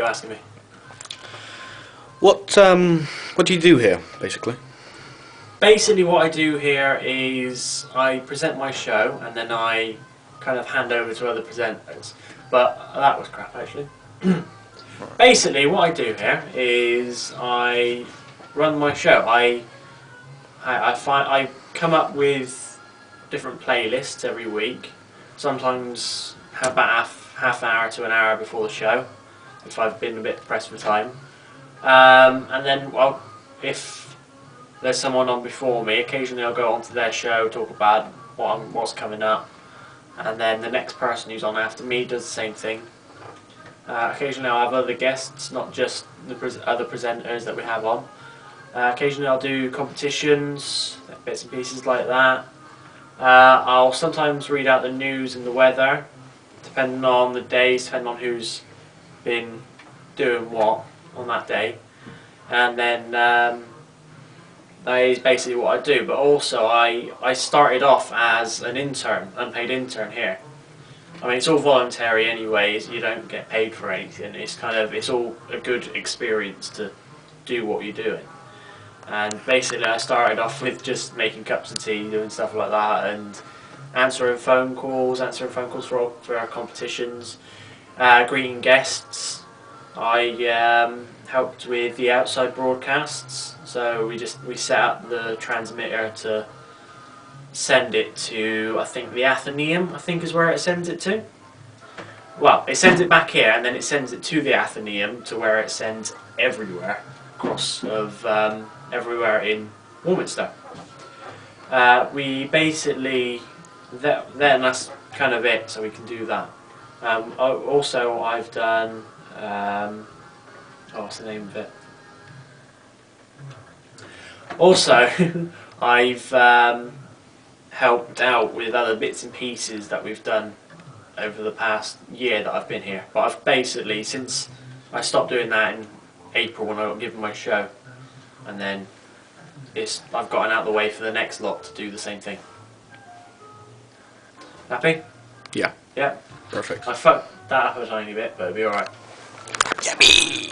asking me? What do you do here, basically? Basically what I do here is I present my show and then I kind of hand over to other presenters. But that was crap, actually. Basically what I do here is I run my show. I come up with different playlists every week. Sometimes about half an hour to an hour before the show, if I've been a bit pressed for time. And then, well, if there's someone on before me, occasionally I'll go onto their show, talk about what's coming up, and then the next person who's on after me does the same thing. Occasionally I'll have other guests, not just the other presenters that we have on. Occasionally I'll do competitions, bits and pieces like that. I'll sometimes read out the news and the weather, depending on the days, depending on who's been doing what on that day. And then that is basically what I do. But also I started off as an intern, unpaid intern here. I mean, it's all voluntary anyways, you don't get paid for anything. It's all a good experience to do what you're doing. And basically I started off with just making cups of tea, doing stuff like that, and answering phone calls for our competitions, greeting guests. I helped with the outside broadcasts, so we set up the transmitter to send it to, I think, the Athenaeum, I think is where it sends it to. Well, it sends it back here and then it sends it to the Athenaeum, to where it sends everywhere across everywhere in Warminster. We basically, then that's kind of it, so we can do that. Also I've done, what's the name of it? Also, I've helped out with other bits and pieces that we've done over the past year that I've been here. But I've basically, since I stopped doing that in April when I got given my show, and then I've gotten out of the way for the next lot to do the same thing. Happy? Yeah. Yeah. Perfect. I fucked that up a tiny bit, but it'll be alright. Yummy!